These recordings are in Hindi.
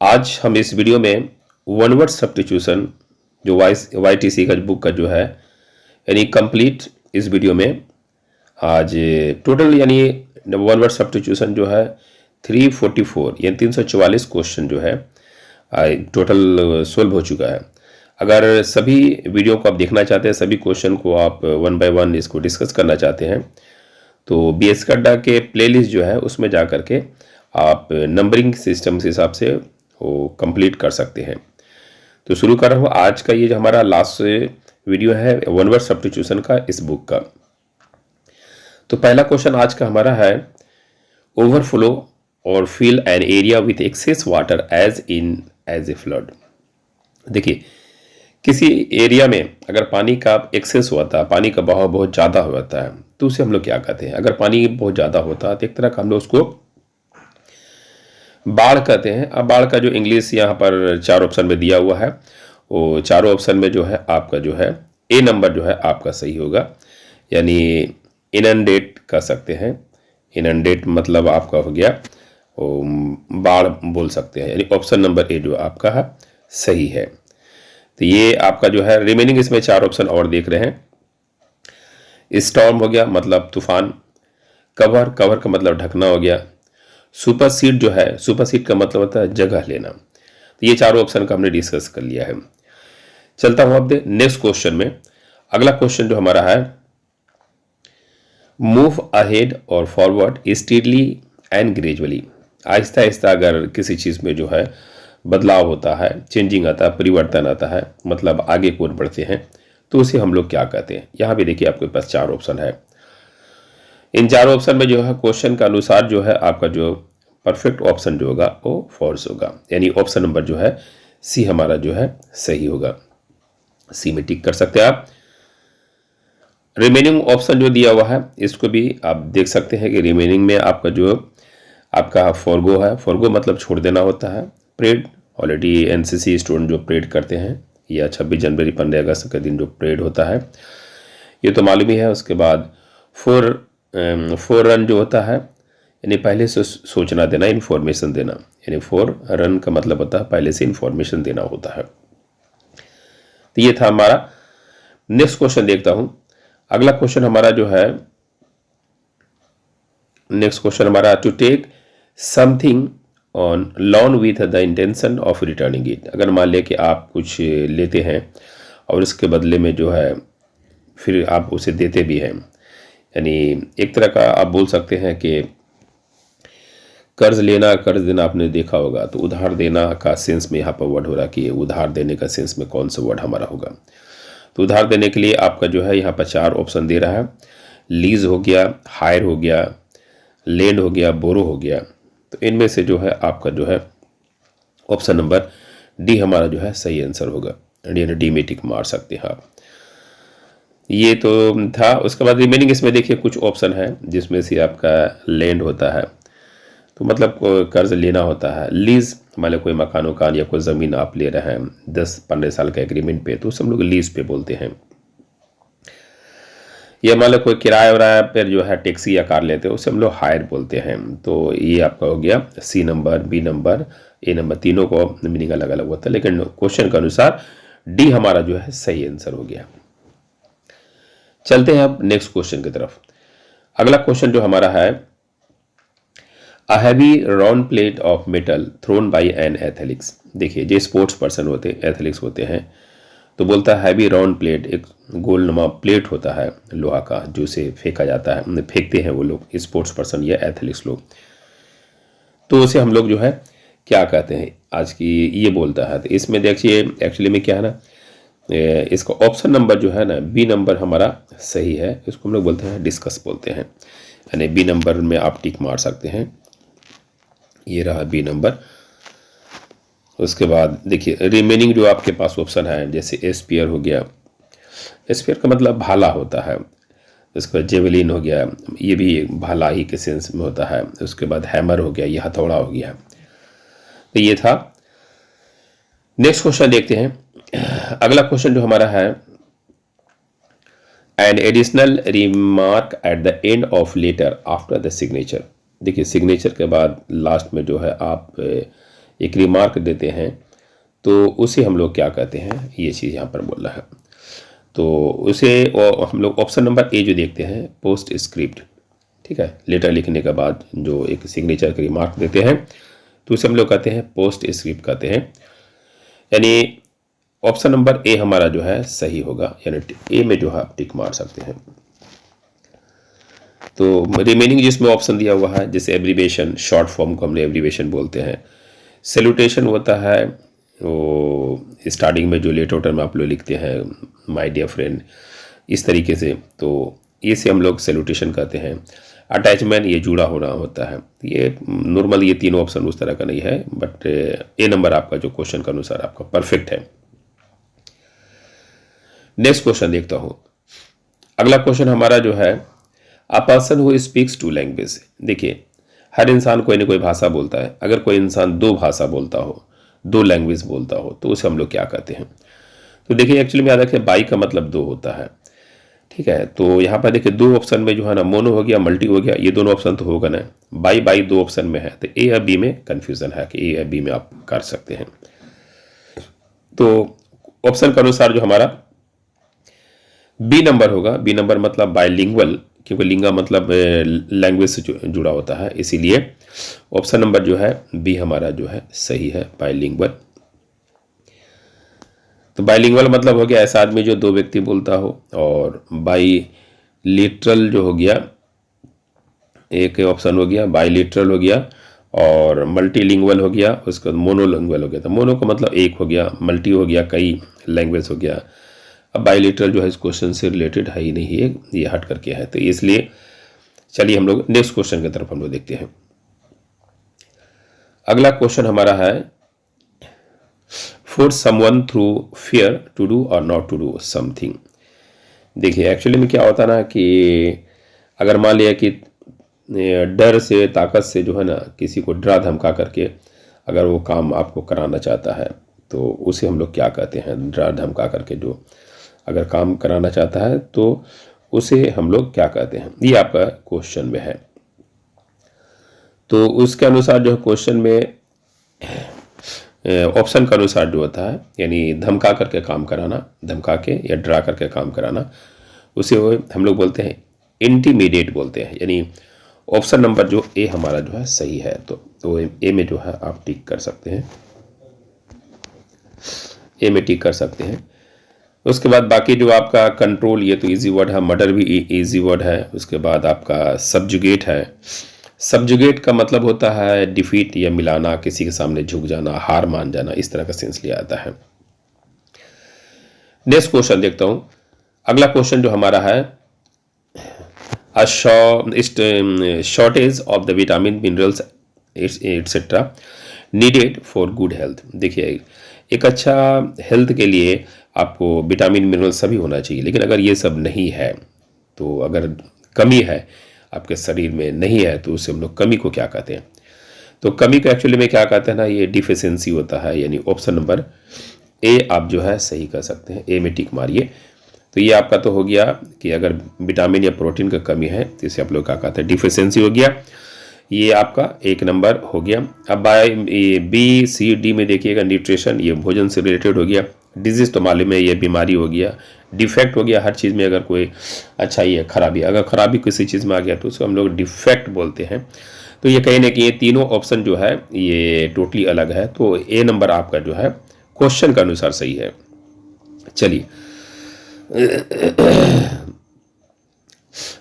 आज हम इस वीडियो में वन वर्ड सब्स्टिट्यूशन जो YTC का बुक का जो है यानी कंप्लीट इस वीडियो में आज टोटल यानी वन वर्ड सब्स्टिट्यूशन जो है 344 यानी 344 क्वेश्चन जो है टोटल सोल्व हो चुका है। अगर सभी वीडियो को आप देखना चाहते हैं, सभी क्वेश्चन को आप वन बाय वन इसको डिस्कस करना चाहते हैं तो BS कड्डा के प्लेलिस्ट जो है उसमें जा कर के आप नंबरिंग सिस्टम के हिसाब से वो कंप्लीट कर सकते हैं। तो शुरू कर रहा हूँ आज का ये जो हमारा लास्ट वीडियो है वन वर्ड सब्स्टिट्यूशन का इस बुक का। तो पहला क्वेश्चन आज का हमारा है ओवरफ्लो और fill an area with excess water as a flood. देखिए किसी एरिया में अगर पानी का एक्सेस होता है, पानी का बहाव बहुत ज़्यादा होता है तो उसे हम लोग क्या कहते हैं। अगर पानी बहुत ज़्यादा होता है तो एक तरह का हम लोग उसको बाढ़ कहते हैं। अब बाढ़ का जो इंग्लिश यहाँ पर 4 ऑप्शन में दिया हुआ है वो चारों ऑप्शन में जो है आपका जो है ए नंबर जो है आपका सही होगा, यानी इनंडेट कर सकते हैं। इनंडेट मतलब आपका हो गया बाढ़ बोल सकते हैं, यानी ऑप्शन नंबर ए जो आपका है सही है। तो ये आपका जो है रिमेनिंग इसमें 4 ऑप्शन और देख रहे हैं। स्टॉर्म हो गया मतलब तूफान, कवर का मतलब ढकना हो गया, सुपर सीड जो है सुपर सीड का मतलब होता है जगह लेना। तो ये चारों ऑप्शन का हमने डिस्कस कर लिया है। चलता हूं अब नेक्स्ट क्वेश्चन में। अगला क्वेश्चन जो हमारा है मूव अहेड और forward steadily and gradually. Aahista Aahista अगर किसी चीज में जो है बदलाव होता है, चेंजिंग आता है, परिवर्तन आता है, मतलब आगे की ओर बढ़ते हैं तो उसे हम लोग क्या कहते हैं। यहां भी देखिए आपके पास 4 ऑप्शन है। इन 4 ऑप्शन में जो है क्वेश्चन का अनुसार जो है आपका जो परफेक्ट ऑप्शन जो होगा वो फॉल्स होगा, यानी ऑप्शन नंबर जो है सी हमारा जो है सही होगा। सी में टिक कर सकते हैं आप। रिमेनिंग ऑप्शन जो दिया हुआ है इसको भी आप देख सकते हैं कि रिमेनिंग में आपका जो आपका फॉरगो है, फॉरगो मतलब छोड़ देना होता है। परेड ऑलरेडी NCC स्टूडेंट जो परेड करते हैं या 26 जनवरी 15 अगस्त के दिन जो परेड होता है ये तो मालूम ही है। उसके बाद फोर रन जो होता है यानी पहले से सोचना देना, इन्फॉर्मेशन देना, यानी 4 रन का मतलब होता है पहले से इन्फॉर्मेशन देना होता है। तो ये था हमारा। नेक्स्ट क्वेश्चन देखता हूं। अगला क्वेश्चन हमारा जो है नेक्स्ट क्वेश्चन हमारा to take something on loan with the intention of returning it. अगर मान लिया कि आप कुछ लेते हैं और इसके बदले में जो है फिर आप उसे देते भी हैं, यानी एक तरह का आप बोल सकते हैं कि कर्ज लेना कर्ज देना आपने देखा होगा। तो उधार देना का सेंस में यहाँ पर वर्ड हो रहा कि उधार देने का सेंस में कौन सा वर्ड हमारा होगा। तो उधार देने के लिए आपका जो है यहाँ पर 4 ऑप्शन दे रहा है। लीज हो गया, हायर हो गया, लैंड हो गया, बोरो हो गया। तो इनमें से जो है आपका जो है ऑप्शन नंबर डी हमारा जो है सही आंसर होगा। डी में टिक मार सकते हैं आप। ये तो था। उसके बाद रिमेनिंग इसमें देखिए कुछ ऑप्शन है जिसमें से आपका लैंड होता है, तो मतलब कर्ज लेना होता है। लीज मान लो कोई मकान वकान या कोई ज़मीन आप ले रहे हैं 10-15 साल का एग्रीमेंट पे, तो हम लोग लीज पे बोलते हैं। या मान लो कोई किराया वराया पर जो है टैक्सी या कार लेते हैं उसे हम लोग हायर बोलते हैं। तो ये आपका हो गया सी नंबर, बी नंबर, ए नंबर, तीनों को मीनिंग अलग अलग होता है, लेकिन क्वेश्चन के अनुसार डी हमारा जो है सही आंसर हो गया। चलते हैं अब नेक्स्ट क्वेश्चन की तरफ। अगला क्वेश्चन जो हमारा है a heavy round plate of metal thrown by an athletics. देखिए जो स्पोर्ट्स पर्सन होते हैं, एथलेटिक्स होते हैं, तो बोलता है हैवी राउंड प्लेट, एक गोलनुमा प्लेट होता है लोहा का जो उसे फेंका जाता है, फेंकते हैं वो लोग स्पोर्ट्स पर्सन या एथलेटिक्स लोग। तो उसे हम लोग जो है क्या कहते हैं आज की ये बोलता है। तो इसमें देखिए एक्चुअली में क्या है ना, इसका ऑप्शन नंबर जो है ना बी नंबर हमारा सही है। इसको हम लोग बोलते हैं डिस्कस बोलते हैं, यानी बी नंबर में आप टिक मार सकते हैं। ये रहा बी नंबर। उसके बाद देखिए रिमेनिंग जो आपके पास ऑप्शन है जैसे स्पीयर हो गया, स्पीयर का मतलब भाला होता है। उसके बाद जेवलिन हो गया, ये भी भाला ही के सेंस में होता है। उसके बाद हैमर हो गया, ये हथौड़ा हो गया। तो ये था। नेक्स्ट क्वेश्चन देखते हैं। अगला क्वेश्चन जो हमारा है an additional remark at the end of letter after the signature. देखिए सिग्नेचर के बाद लास्ट में जो है आप एक रिमार्क देते हैं, तो उसे हम लोग क्या कहते हैं, ये चीज़ यहाँ पर बोल रहा है। तो उसे हम लोग ऑप्शन नंबर ए जो देखते हैं, पोस्ट स्क्रिप्ट, ठीक है, लेटर लिखने के बाद जो एक सिग्नेचर का रिमार्क देते हैं, तो उसे हम लोग कहते हैं पोस्ट स्क्रिप्ट कहते हैं। यानी ऑप्शन नंबर ए हमारा जो है सही होगा, यानी ए में जो है आप टिक मार सकते हैं। तो रिमेनिंग जिसमें ऑप्शन दिया हुआ है, जैसे एब्रीवेशन, शॉर्ट फॉर्म को हम एब्रीवेशन बोलते हैं। सैल्यूटेशन होता है वो स्टार्टिंग में जो लेटर में आप लोग लिखते हैं, माय डियर फ्रेंड, इस तरीके से, तो इसे हम लोग सैल्यूटेशन कहते हैं। अटैचमेंट, ये जुड़ा होना होता है। ये नॉर्मल ये तीनों ऑप्शन उस तरह का नहीं है, बट ए नंबर आपका जो क्वेश्चन के अनुसार आपका परफेक्ट है। नेक्स्ट क्वेश्चन देखता हूं। अगला क्वेश्चन हमारा जो है, a person who speaks two language. देखिए, हर इंसान कोई ना कोई भाषा बोलता है। अगर कोई इंसान दो भाषा बोलता हो, दो लैंग्वेज बोलता हो, तो उसे हम लोग क्या कहते हैं? तो देखिए, एक्चुअली में याद रखिए, बाई का मतलब दो होता है, ठीक है। तो यहाँ पर देखिए दो ऑप्शन में जो है ना, मोनो हो गया, मल्टी हो गया, ये दोनों ऑप्शन तो होगा ना। बाई बाई दो ऑप्शन में है, तो ए या बी में कंफ्यूजन है कि ए या बी में आप कर सकते हैं। तो ऑप्शन के अनुसार जो हमारा बी नंबर होगा। बी नंबर मतलब बायलिंगुअल, क्योंकि लिंगा मतलब लैंग्वेज से जुड़ा होता है, इसीलिए ऑप्शन नंबर जो है बी हमारा जो है सही है, बायलिंगुअल। तो बायलिंगुअल मतलब हो गया ऐसा आदमी जो दो व्यक्ति बोलता हो, और बायलिटरल जो हो गया, एक ऑप्शन हो गया, बायलिटरल हो गया, और मल्टीलिंगुअल हो गया, उसके बाद मोनोलिंगुअल हो गया। तो मोनो का मतलब एक हो गया, मल्टी हो गया कई लैंग्वेज हो गया। अब बायलिटरल जो है इस क्वेश्चन से रिलेटेड है ही नहीं है, ये हट करके है, तो इसलिए चलिए हम लोग नेक्स्ट क्वेश्चन की तरफ हम लोग देखते हैं। अगला क्वेश्चन हमारा है, force someone through fear to do और नॉट टू डू समथिंग। देखिए, एक्चुअली में क्या होता है ना कि अगर मान लिया कि डर से, ताकत से जो है ना, किसी को डरा धमका करके अगर वो काम आपको कराना चाहता है, तो उसे हम लोग क्या कहते हैं? डरा धमका करके जो अगर काम कराना चाहता है, तो उसे हम लोग क्या कहते हैं? ये आपका क्वेश्चन में है। तो उसके अनुसार जो क्वेश्चन में ऑप्शन के अनुसार जो होता है, यानी धमका करके काम कराना, धमका के या डरा करके काम कराना, उसे हम लोग बोलते हैं इंटीमिडेट बोलते हैं। यानी ऑप्शन नंबर जो ए हमारा जो है सही है, तो ए में जो है आप टिक कर सकते हैं, ए में टिक कर सकते हैं। उसके बाद बाकी जो आपका कंट्रोल, ये तो इजी वर्ड है, मर्डर भी इजी वर्ड है। उसके बाद आपका सब्जुगेट है। सब्जुगेट का मतलब होता है डिफीट या मिलाना, किसी के सामने झुक जाना, हार मान जाना, इस तरह का सेंस लिया जाता है। नेक्स्ट क्वेश्चन देखता हूं। अगला क्वेश्चन जो हमारा है, shortage of the vitamin, minerals etcetera needed for good health. देखिए, एक अच्छा हेल्थ के लिए आपको विटामिन मिनरल सभी होना चाहिए, लेकिन अगर ये सब नहीं है, तो अगर कमी है आपके शरीर में नहीं है, तो उससे हम लोग कमी को क्या कहते हैं? तो कमी को एक्चुअली में क्या कहते हैं ना, ये डिफिशियंसी होता है। यानी ऑप्शन नंबर ए आप जो है सही कर सकते हैं, ए में टिक मारिए। तो ये आपका तो हो गया कि अगर विटामिन या प्रोटीन का कमी है, तो इसे आप लोग क्या कहते हैं? डिफिशियंसी हो गया। ये आपका एक नंबर हो गया। अब बाय बी सी डी में देखिएगा, न्यूट्रिशन, ये भोजन से रिलेटेड हो गया। डिजीज तो मालूम है, ये बीमारी हो गया। डिफेक्ट हो गया, हर चीज़ में अगर कोई अच्छा ही है, खराबी, अगर खराबी किसी चीज़ में आ गया तो उसको हम लोग डिफेक्ट बोलते हैं। तो ये कहीं ना कहीं ये तीनों ऑप्शन जो है ये टोटली अलग है। तो ए नंबर आपका जो है क्वेश्चन के अनुसार सही है। चलिए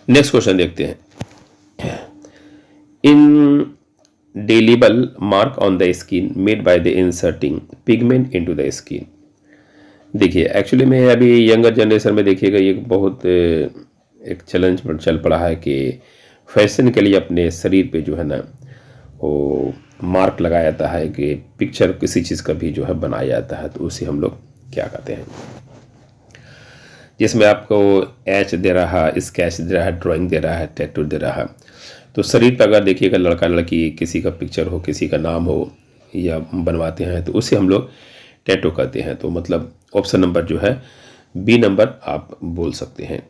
नेक्स्ट क्वेश्चन देखते हैं। Indelible mark on the skin made by the inserting pigment into the skin। देखिए, एक्चुअली में अभी यंगर जनरेशन में देखिएगा, ये बहुत एक चैलेंज पर चल पड़ा है कि फैशन के लिए अपने शरीर पे जो है ना, वो मार्क लगाया जाता है कि पिक्चर किसी चीज़ का भी जो है बनाया जाता है, तो उसे हम लोग क्या कहते हैं? जिसमें आपको एच दे रहा है, स्केच दे रहा है, ड्राइंग दे रहा है, टैटू दे रहा है। तो शरीर पर अगर देखिएगा, लड़का लड़की किसी का पिक्चर हो, किसी का नाम हो या बनवाते हैं, तो उसे हम लोग टैटू कहते हैं। तो मतलब ऑप्शन नंबर जो है बी नंबर आप बोल सकते हैं।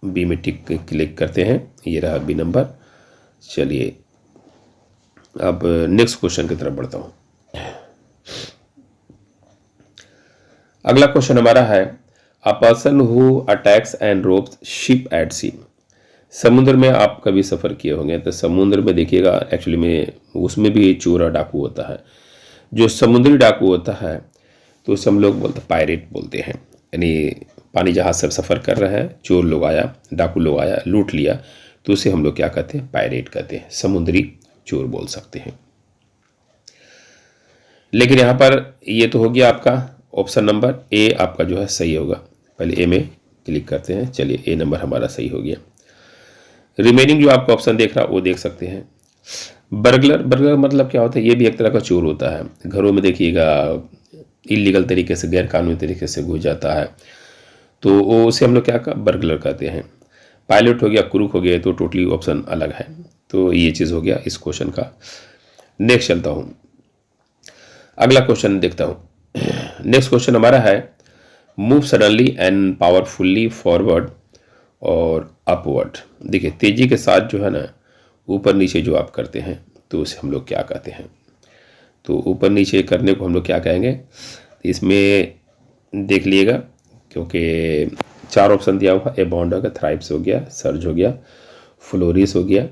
बी में टिक क्लिक करते हैं, ये रहा बी नंबर। चलिए अब नेक्स्ट क्वेश्चन की तरफ बढ़ता हूँ। अगला क्वेश्चन हमारा है, a person who attacks and robs ship at sea. समुद्र में आप कभी सफ़र किए होंगे तो समुद्र में देखिएगा, एक्चुअली में उसमें भी चोर और डाकू होता है। जो समुद्री डाकू होता है तो उसे हम लोग बोलते पायरेट बोलते हैं। यानी पानी जहाज से सफ़र कर रहे हैं, चोर लोग आया, डाकू लोग आया, लूट लिया, तो उसे हम लोग क्या कहते हैं? पायरेट कहते हैं, समुद्री चोर बोल सकते हैं। लेकिन यहाँ पर ये तो हो गया आपका ऑप्शन नंबर ए, आपका जो है सही होगा। पहले ए में क्लिक करते हैं। चलिए, ए नंबर हमारा सही हो गया। रिमेनिंग जो आपका ऑप्शन देख रहा वो देख सकते हैं। बर्गलर, बर्गलर मतलब क्या होता है? ये भी एक तरह का चोर होता है। घरों में देखिएगा इलीगल तरीके से, गैर कानूनी तरीके से घुस जाता है, तो वो उसे हम लोग क्या का बर्गलर कहते हैं। पायलट हो गया, क्रूक हो गया, तो टोटली ऑप्शन अलग है। तो ये चीज़ हो गया इस क्वेश्चन का। नेक्स्ट चलता हूँ, अगला क्वेश्चन देखता हूँ। नेक्स्ट क्वेश्चन हमारा है, मूव सडनली एंड पावरफुल्ली फॉरवर्ड और अपवर्ड। देखिए, तेजी के साथ जो है ना ऊपर नीचे जो आप करते हैं तो उसे हम लोग क्या कहते हैं? तो ऊपर नीचे करने को हम लोग क्या कहेंगे? इसमें देख लीजिएगा, क्योंकि 4 ऑप्शन दिया हुआ, एबाउंड हो गया, थ्राइव्स हो गया, सर्ज हो गया, फ्लोरिस हो गया।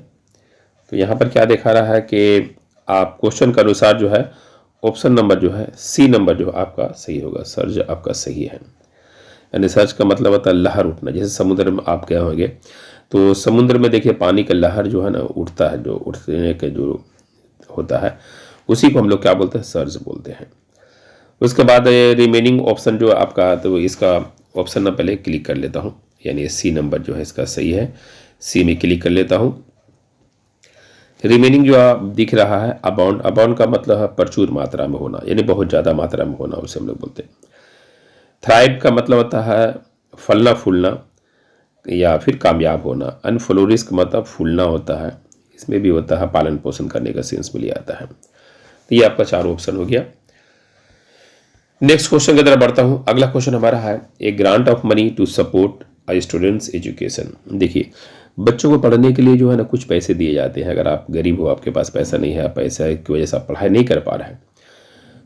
तो यहाँ पर क्या दिखा रहा है कि आप क्वेश्चन के अनुसार जो है ऑप्शन नंबर जो है सी नंबर जो आपका सही होगा, सर्ज आपका सही है। यानी सर्ज का मतलब होता है लहर उठना। जैसे समुद्र में आप गए होंगे तो समुद्र में देखिए पानी का लहर जो है ना उठता है, जो उठने के जो होता है उसी को हम लोग क्या बोलते हैं? सर्ज बोलते हैं। उसके बाद रिमेनिंग ऑप्शन जो आपका, तो इसका ऑप्शन ना पहले क्लिक कर लेता हूँ, यानी सी नंबर जो है इसका सही है। सी में क्लिक कर लेता हूँ। रिमेनिंग जो आप दिख रहा है अबाउंड, अबाउंड का मतलब है प्रचुर मात्रा में होना, यानी बहुत ज़्यादा मात्रा में होना, उसे हम लोग बोलते हैं। थ्राइव का मतलब होता है फलना फूलना या फिर कामयाब होना। अनफ्लोरिश का मतलब फूलना होता है, इसमें भी होता है पालन पोषण करने का सेंस में लिया आता है। तो ये आपका 4 ऑप्शन हो गया। नेक्स्ट क्वेश्चन की तरफ बढ़ता हूँ। अगला क्वेश्चन हमारा है, a grant of money to support a students education. देखिए, बच्चों को पढ़ने के लिए जो है ना कुछ पैसे दिए जाते हैं। अगर आप गरीब हो, आपके पास पैसा नहीं है, पैसा की वजह से आप पढ़ाई नहीं कर पा रहे हैं,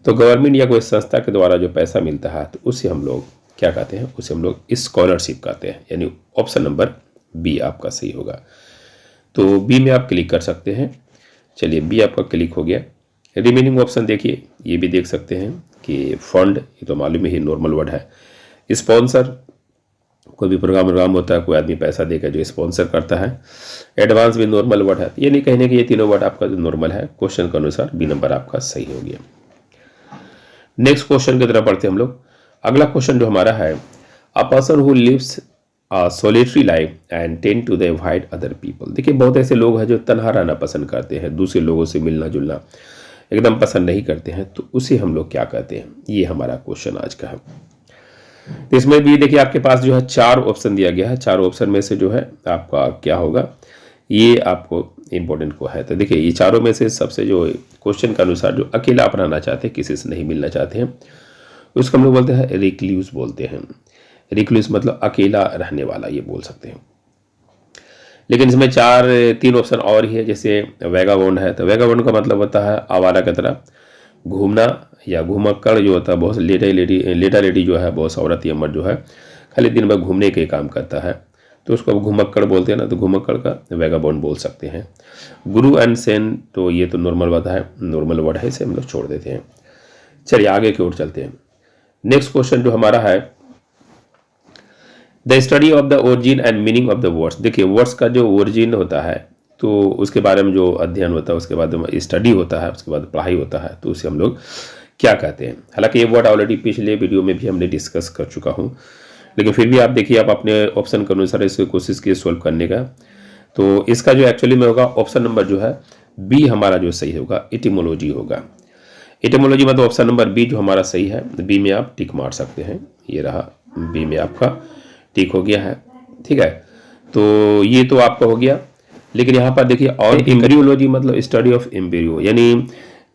तो गवर्नमेंट या कोई संस्था के द्वारा जो पैसा मिलता है तो उसे हम लोग क्या कहते हैं? उसे हम लोग स्कॉलरशिप कहते हैं। यानी ऑप्शन नंबर बी आपका सही होगा। तो बी में आप क्लिक कर सकते हैं। चलिए, बी आपका क्लिक हो गया। रिमेनिंग ऑप्शन देखिए, ये भी देख सकते हैं कि फंड, ये तो मालूम ही नॉर्मल वर्ड है। स्पॉन्सर, कोई भी प्रोग्राम होता है, कोई आदमी पैसा देकर जो स्पॉन्सर करता है। एडवांस भी नॉर्मल वर्ड है। ये नहीं कहने कि ये तीनों वर्ड आपका जो नॉर्मल है, क्वेश्चन के अनुसार बी नंबर आपका सही हो गया। नेक्स्ट क्वेश्चन की तरफ बढ़ते हम लोग। अगला क्वेश्चन जो हमारा है, a person who lives a solitary life and tend to avoid other people. देखिए, बहुत ऐसे लोग हैं जो तन्हा रहना पसंद करते हैं, दूसरे लोगों से मिलना जुलना एकदम पसंद नहीं करते हैं, तो उसे हम लोग क्या कहते हैं? ये हमारा क्वेश्चन आज का है। तो इसमें भी देखिए आपके पास जो है 4 ऑप्शन दिया गया है। 4 ऑप्शन में से जो है आपका क्या होगा, ये आपको इंपॉर्टेंट को है। तो देखिए, ये चारों में से सबसे जो क्वेश्चन के अनुसार जो अकेला अपनाना चाहते हैं, किसी से नहीं मिलना चाहते हैं, उसको हम लोग बोलते हैं रिक्ल्यूज बोलते हैं। रिक्ल्यूज मतलब अकेला रहने वाला, ये बोल सकते हैं। लेकिन इसमें 3 ऑप्शन और ही है। जैसे वैगाबॉन्ड है, तो वैगाबॉन्ड का मतलब होता है आवारा की तरह घूमना या घुमक्कड़ जो होता है, बहुत लेटा लेडी जो है, बहुत औरत या मर्द जो है खाली दिन भर घूमने के काम करता है, तो उसको घुमक्कड़ बोलते हैं ना, तो घुमक्कड़ का वैगाबॉन्ड बोल सकते हैं। गुरु एंड सेन, तो ये तो नॉर्मल बात है, नॉर्मल वर्ड है, इसे हम लोग छोड़ देते हैं। चलिए आगे की ओर चलते हैं। नेक्स्ट क्वेश्चन जो हमारा है, the study of the origin and meaning of the words. देखिए, वर्ड्स का जो ओरिजिन होता है तो उसके बारे में जो अध्ययन होता है, उसके बाद स्टडी होता है, उसके बाद पढ़ाई होता है, तो उसे हम लोग क्या कहते हैं? हालांकि ये वर्ड ऑलरेडी पिछले वीडियो में भी हमने डिस्कस कर चुका हूँ, लेकिन फिर भी आप देखिए, आप अपने ऑप्शन के अनुसार इसकी कोशिश कीजिए सॉल्व करने का। तो इसका जो एक्चुअली में होगा ऑप्शन नंबर जो है बी हमारा जो सही होगा, इटिमोलॉजी होगा। इटिमोलॉजी मतलब ऑप्शन नंबर बी जो हमारा सही है। बी में आप टिक मार सकते हैं। ये रहा, बी में आपका टिक हो गया है। ठीक है, तो ये तो आपका हो गया। लेकिन यहाँ पर देखिए, और एम्ब्रियोलॉजी मतलब स्टडी ऑफ एम्ब्रियो, यानी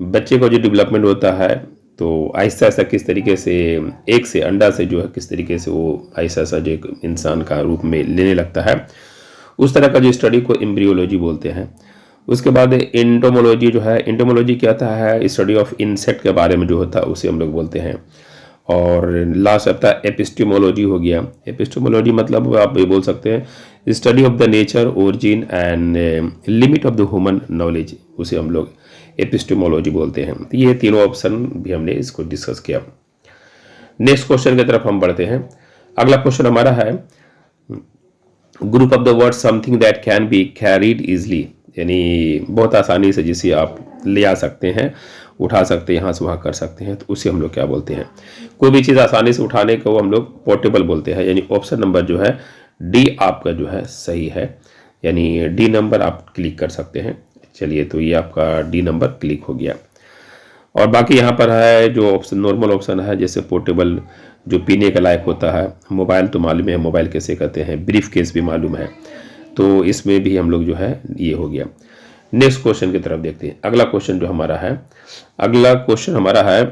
बच्चे का जो डेवलपमेंट होता है, तो आहिस्ता आहिस्ता किस तरीके से एक से अंडा से जो है किस तरीके से वो आहिस्ता आहिस्ता जो एक इंसान का रूप में लेने लगता है, उस तरह का जो स्टडी को एम्ब्रियोलॉजी बोलते हैं। उसके बाद एंटोमोलॉजी जो है, एंटोमोलॉजी क्या होता है, स्टडी ऑफ इंसेक्ट के बारे में जो होता है उसे हम लोग बोलते हैं। और लास्ट आता है एपिस्टेमोलॉजी हो गया। एपिस्टेमोलॉजी मतलब आप ये बोल सकते हैं study of the nature, origin and limit of the human knowledge, उसे हम लोग एपिस्टेमोलॉजी बोलते हैं। तो ये तीनों ऑप्शन भी हमने इसको डिस्कस किया। नेक्स्ट क्वेश्चन की तरफ हम बढ़ते हैं। अगला क्वेश्चन हमारा है group of the word something that can be carried easily, यानी बहुत आसानी से जिसे आप ले आ सकते हैं, उठा सकते हैं, यहाँ से वहाँ कर सकते हैं, तो उसे हम लोग क्या बोलते हैं। कोई भी चीज़ आसानी से उठाने को हम लोग पोर्टेबल बोलते हैं, यानी ऑप्शन नंबर जो है डी आपका जो है सही है, यानी डी नंबर आप क्लिक कर सकते हैं। चलिए, तो ये आपका डी नंबर क्लिक हो गया। और बाकी यहाँ पर है जो ऑप्शन नॉर्मल ऑप्शन है, जैसे पोर्टेबल जो पीने के लायक होता है, मोबाइल तो मालूम है मोबाइल कैसे कहते हैं, ब्रीफ केस भी मालूम है, तो इसमें भी हम लोग जो है ये हो गया। नेक्स्ट क्वेश्चन की तरफ देखते हैं। अगला क्वेश्चन जो हमारा है, अगला क्वेश्चन हमारा है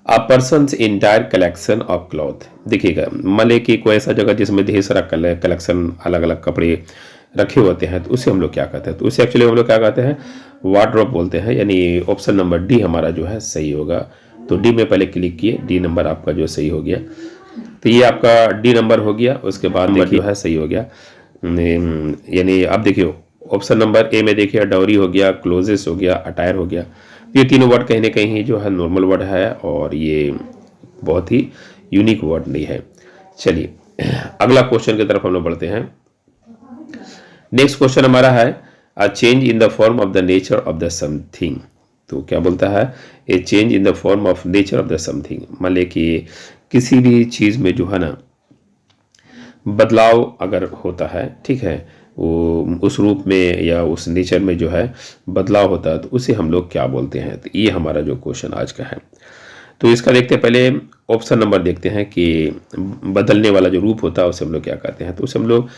a person's entire collection of cloth. देखिएगा, मान लें कि कोई ऐसा जगह जिसमें ढेर सारा कलेक्शन अलग अलग कपड़े रखे होते हैं, तो उसे हम लोग क्या कहते हैं, तो उसे एक्चुअली हम लोग क्या कहते हैं, वार्डरोब बोलते हैं, यानी ऑप्शन नंबर डी हमारा जो है सही होगा। तो डी में पहले क्लिक किए, डी नंबर आपका जो सही हो गया, तो ये आपका डी नंबर हो गया। उसके बाद नंबर जो है सही हो गया, यानी आप देखिए ऑप्शन नंबर ए में देखिए डाउरी हो गया, क्लोजेस हो गया, अटायर हो गया। ये तीनों वर्ड कहीं ना कहीं जो है नॉर्मल वर्ड है और ये बहुत ही यूनिक वर्ड नहीं है। चलिए, अगला क्वेश्चन की तरफ हम लोग बढ़ते हैं। नेक्स्ट क्वेश्चन हमारा है a change in the form of the nature of the something. तो क्या बोलता है, ए change in the form of nature of the something. मान ले कि किसी भी चीज़ में जो है ना बदलाव अगर होता है, ठीक है, वो उस रूप में या उस नेचर में जो है बदलाव होता है, तो उसे हम लोग क्या बोलते हैं। तो ये हमारा जो क्वेश्चन आज का है। तो इसका देखते हैं, पहले ऑप्शन नंबर देखते हैं कि बदलने वाला जो रूप होता है उसे हम लोग क्या कहते हैं। तो उसे हम लोग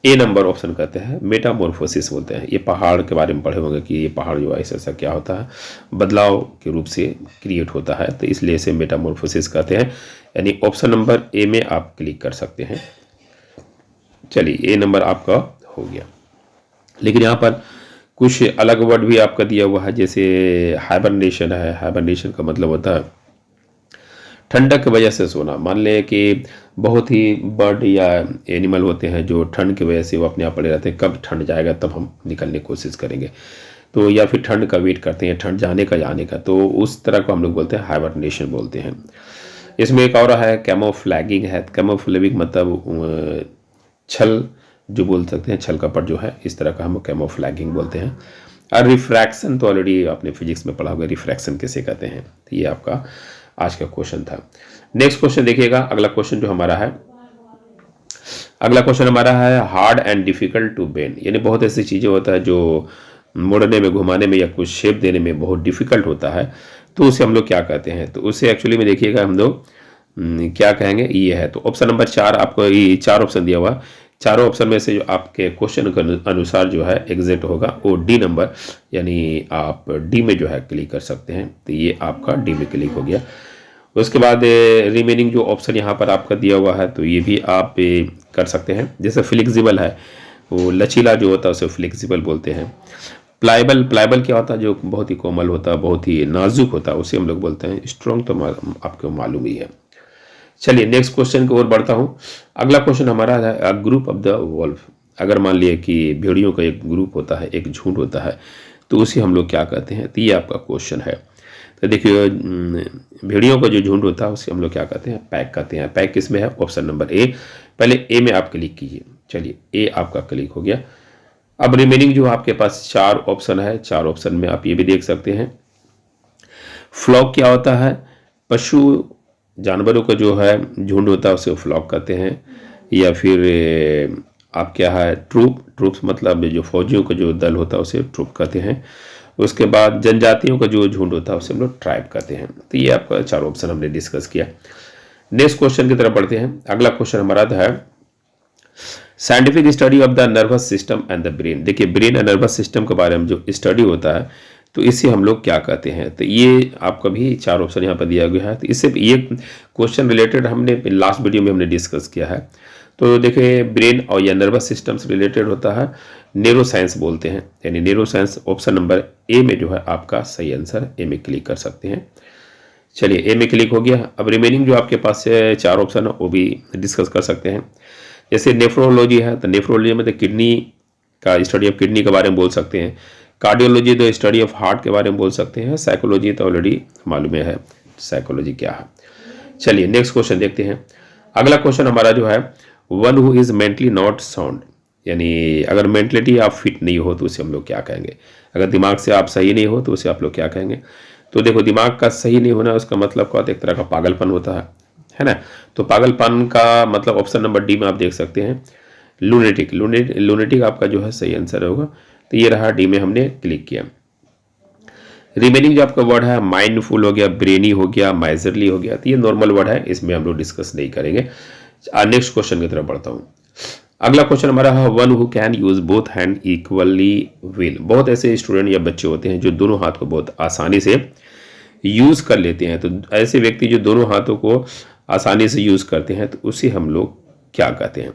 ए नंबर ऑप्शन कहते हैं, मेटामॉर्फोसिस बोलते हैं। ये पहाड़ के बारे में पढ़े होंगे कि ये पहाड़ जो है ऐसा क्या होता है, बदलाव के रूप से क्रिएट होता है, तो इसलिए इसे मेटामॉर्फोसिस कहते हैं। यानी ऑप्शन नंबर ए में आप क्लिक कर सकते हैं। चलिए, ए नंबर आपका हो गया। लेकिन यहाँ पर कुछ अलग वर्ड भी आपका दिया हुआ है, जैसे हाइबरनेशन है। हाइबरनेशन का मतलब होता है ठंडक की वजह से सोना। मान लें कि बहुत ही बर्ड या एनिमल होते हैं जो ठंड की वजह से वो अपने आप पड़े रहते हैं, कब ठंड जाएगा तब हम निकलने की कोशिश करेंगे, तो या फिर ठंड का वेट करते हैं, ठंड जाने का, तो उस तरह को हम लोग बोलते हैं हाइबरनेशन बोलते हैं। इसमें एक और है कैमोफ्लैगिंग है। कैमोफ्लैगिंग मतलब छल जो बोल सकते हैं, छल कपट जो है, इस तरह का हम कैमोफ्लैगिंग बोलते हैं। और रिफ्रैक्शन तो ऑलरेडी आपने फिजिक्स में पढ़ा होगा, रिफ्रैक्शन कैसे कहते हैं। तो ये आपका आज का क्वेश्चन था। नेक्स्ट क्वेश्चन देखिएगा, अगला क्वेश्चन जो हमारा है, अगला क्वेश्चन हमारा है hard and difficult to bend. यानी बहुत ऐसी चीज़ें होता है जो मोड़ने में, घुमाने में या कुछ शेप देने में बहुत डिफिकल्ट होता है, तो उसे हम लोग क्या कहते हैं। तो उसे एक्चुअली में देखिएगा हम लोग क्या कहेंगे, ये है। तो ऑप्शन नंबर 4 आपको ये 4 ऑप्शन दिया हुआ, चारों ऑप्शन में से जो आपके क्वेश्चन के अनुसार जो है एग्जैक्ट होगा वो डी नंबर, यानी आप डी में जो है क्लिक कर सकते हैं। तो ये आपका डी में क्लिक हो गया। उसके बाद रिमेनिंग जो ऑप्शन यहाँ पर आपका दिया हुआ है, तो ये भी आप कर सकते हैं। जैसे फ्लेक्सिबल है, वो लचीला जो होता है उसे फ्लेक्सिबल बोलते हैं। प्लाइबल, प्लाइबल क्या होता है, जो बहुत ही कोमल होता है, बहुत ही नाजुक होता है, उसे हम लोग बोलते हैं स्ट्रॉन्ग। तो आपको मालूम ही है। चलिए, नेक्स्ट क्वेश्चन की ओर बढ़ता हूँ। अगला क्वेश्चन हमारा है ग्रुप ऑफ द वॉल्फ। अगर मान लिए कि भेड़ियों का एक ग्रुप होता है, एक झुंड होता है, तो उसे हम लोग क्या कहते हैं। तो ये आपका क्वेश्चन है। तो देखिए, भेड़ियों का जो झुंड होता है उसे हम लोग क्या कहते हैं, पैक कहते हैं। पैक किस में है, ऑप्शन नंबर ए। पहले ए में आप क्लिक कीजिए। चलिए, ए आपका क्लिक हो गया। अब रिमेनिंग जो आपके पास 4 ऑप्शन है, 4 ऑप्शन में आप ये भी देख सकते हैं। फ्लॉक क्या होता है, पशु जानवरों का जो है झुंड होता है उसे फ्लॉक कहते हैं। या फिर आप क्या है, ट्रूप्स मतलब जो फौजियों का जो दल होता है उसे ट्रूप कहते हैं। उसके बाद जनजातियों का जो झुंड होता है उसे हम लोग ट्राइब कहते हैं। तो ये आपका 4 ऑप्शन हमने डिस्कस किया। नेक्स्ट क्वेश्चन की तरफ बढ़ते हैं। अगला क्वेश्चन हमारा है scientific study of the nervous system and the brain. देखिए, ब्रेन और नर्वस सिस्टम के बारे में जो स्टडी होता है, तो इसे हम लोग क्या कहते हैं। तो ये आपका भी 4 ऑप्शन यहाँ पर दिया गया है। तो इससे ये क्वेश्चन रिलेटेड हमने लास्ट वीडियो में हमने डिस्कस किया है। तो देखिए ब्रेन और या नर्वस सिस्टम से रिलेटेड होता है, न्यूरो साइंस बोलते हैं, यानी neuro science option number A में जो है आपका सही आंसर, ए में क्लिक कर सकते हैं। चलिए ए में क्लिक हो गया। अब रिमेनिंग जो आपके पास से 4 ऑप्शन है वो भी डिस्कस कर सकते हैं। जैसे नेफ्रोलॉजी है, तो नेफ्रोलॉजी में तो किडनी का स्टडी ऑफ किडनी के बारे में बोल सकते हैं। कार्डियोलॉजी तो स्टडी ऑफ हार्ट के बारे में बोल सकते हैं। साइकोलॉजी तो ऑलरेडी मालूम है साइकोलॉजी क्या है। चलिए नेक्स्ट क्वेश्चन देखते हैं। अगला क्वेश्चन हमारा जो है, one who is mentally not sound, यानी अगर मेंटलिटी आप फिट नहीं हो तो उसे हम लोग क्या कहेंगे। अगर दिमाग से आप सही नहीं हो तो उसे आप लोग क्या कहेंगे। तो देखो दिमाग का सही नहीं होना उसका मतलब क्या होता है, एक तरह का पागलपन होता है ना। तो पागलपन का मतलब ऑप्शन नंबर डी में आप देख सकते हैं लूनेटिक। लूनेटिक आपका जो है सही आंसर होगा। तो ये रहा, डी में हमने क्लिक किया। रिमेनिंग जो आपका वर्ड है माइंडफुल हो गया, ब्रेनी हो गया, माइजरली हो गया, तो ये नॉर्मल वर्ड है, इसमें हम लोग डिस्कस नहीं करेंगे। नेक्स्ट क्वेश्चन की तरफ बढ़ता हूँ। अगला क्वेश्चन हमारा है, one who can use both hand equally well. बहुत ऐसे स्टूडेंट या बच्चे होते हैं जो दोनों हाथ को बहुत आसानी से यूज कर लेते हैं। तो ऐसे व्यक्ति जो दोनों हाथों को आसानी से यूज करते हैं तो उसे हम लोग क्या कहते हैं।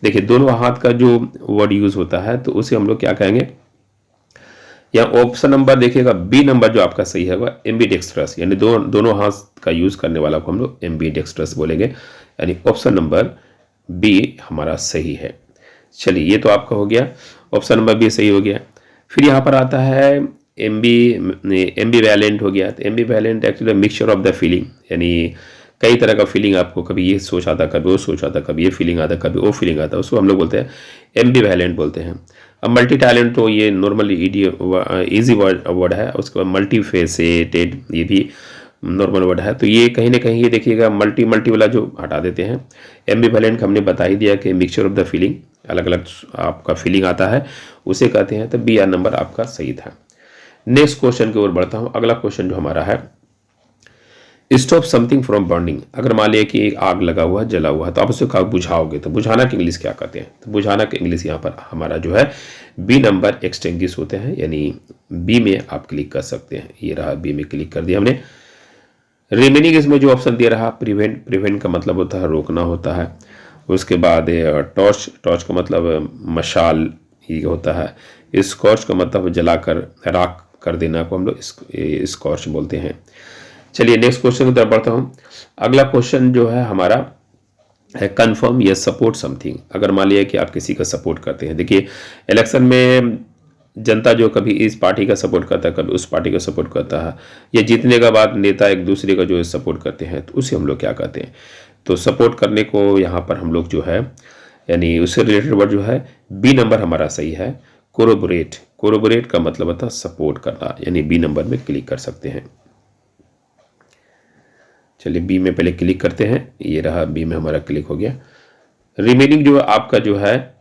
देखिए दोनों हाथ का जो वर्ड यूज होता है तो उसे हम लोग क्या कहेंगे। या ऑप्शन नंबर देखिएगा बी नंबर जो आपका सही है वह एम्बीडेक्स्ट्रस, यानी दोनों हाथ का यूज करने वाला को हम लोग एम्बीडेक्स्ट्रस बोलेंगे, यानी ऑप्शन नंबर बी हमारा सही है। चलिए ये तो आपका हो गया, ऑप्शन नंबर बी सही हो गया। फिर यहाँ पर आता है एम्बीवैलेंट हो गया। तो ambivalent actually mixture of the feeling, यानी कई तरह का फीलिंग आपको कभी ये सोच आता, कभी वो सोच आता, कभी ये फीलिंग आता, कभी वो फीलिंग आता, उसको हम लोग बोलते हैं एम्बीवैलेंट बोलते हैं। अब मल्टी टैलेंट तो ये नॉर्मली ईजी वर्ड है। उसके बाद मल्टी फेसेटेड ये भी नॉर्मल वर्ड है। तो ये कहीं ना कहीं ये देखिएगा मल्टी वाला जो हटा देते हैं। एम्बीवैलेंट हमने बता ही दिया कि मिक्सचर ऑफ द फीलिंग, अलग अलग आपका फीलिंग आता है उसे कहते हैं। तो बी आर नंबर आपका सही था। नेक्स्ट क्वेश्चन की ओर बढ़ता हूँ। अगला क्वेश्चन जो हमारा है, स्टॉप समथिंग फ्रॉम बर्निंग। अगर मान लिया कि एक आग लगा हुआ जला हुआ है तो आप उसे कब बुझाओगे, तो बुझाना की इंग्लिश क्या कहते हैं। तो बुझाना की इंग्लिश यहाँ पर हमारा जो है बी नंबर एक्सटिंग्विश होते हैं, यानी बी में आप क्लिक कर सकते हैं। ये रहा, बी में क्लिक कर दिया हमने। रिमेनिंग इसमें जो ऑप्शन दे रहा प्रिवेंट का मतलब होता है रोकना होता है। उसके बाद टॉर्च का मतलब मशाल ही होता है। स्कॉच का मतलब जलाकर राख कर देना को हम लोग स्कॉच बोलते हैं। चलिए नेक्स्ट क्वेश्चन की तरफ बढ़ता हूँ। अगला क्वेश्चन जो है हमारा है कन्फर्म या सपोर्ट समथिंग। अगर मान लिया कि आप किसी का सपोर्ट करते हैं, देखिए इलेक्शन में जनता जो कभी इस पार्टी का सपोर्ट करता है, कभी उस पार्टी का सपोर्ट करता है, या जीतने के बाद नेता एक दूसरे का जो है सपोर्ट करते हैं, तो उसे हम लोग क्या कहते हैं। तो सपोर्ट करने को यहाँ पर हम लोग जो है, यानी उससे रिलेटेड वर्ड जो है बी नंबर हमारा सही है, कोरोबोरेट का मतलब होता है सपोर्ट करना, यानी बी नंबर में क्लिक कर सकते हैं। चलिए बी में पहले क्लिक करते हैं। ये रहा, बी में हमारा क्लिक हो गया। रिमेनिंग जो आपका जो है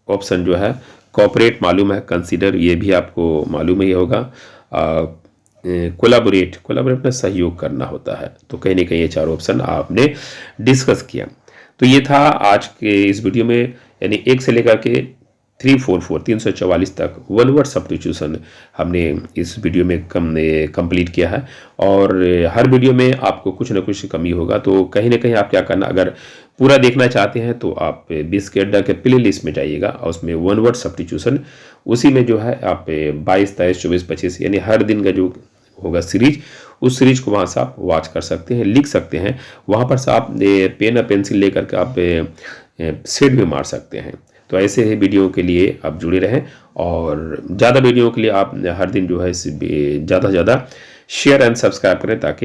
ऑप्शन जो है कोऑपरेट मालूम है, कंसीडर ये भी आपको मालूम ही होगा, कोलाबोरेट में सहयोग करना होता है। तो कहीं ना कहीं ये 4 ऑप्शन आपने डिस्कस किया। तो ये था आज के इस वीडियो में, यानी 1 से लेकर के 344 तक वन वर्ड सब्स्टिट्यूशन हमने इस वीडियो में कंप्लीट किया है। और हर वीडियो में आपको कुछ ना कुछ कमी होगा, तो कहीं ना कहीं आप क्या करना, अगर पूरा देखना चाहते हैं तो आप बीस के अड्डा के प्ले लिस्ट में जाइएगा और उसमें वन वर्ड सब्स्टिट्यूशन, उसी में जो है आप 22, 23, 24, 25 यानी हर दिन का जो होगा सीरीज, उस सीरीज को वहाँ से आप वॉच कर सकते हैं, लिख सकते हैं। वहाँ पर से आप पेन और पेंसिल लेकर के आप सेट भी मार सकते हैं। तो ऐसे ही वीडियो के लिए आप जुड़े रहें, और ज़्यादा वीडियो के लिए आप हर दिन जो है ज़्यादा से ज़्यादा शेयर एंड सब्सक्राइब करें, ताकि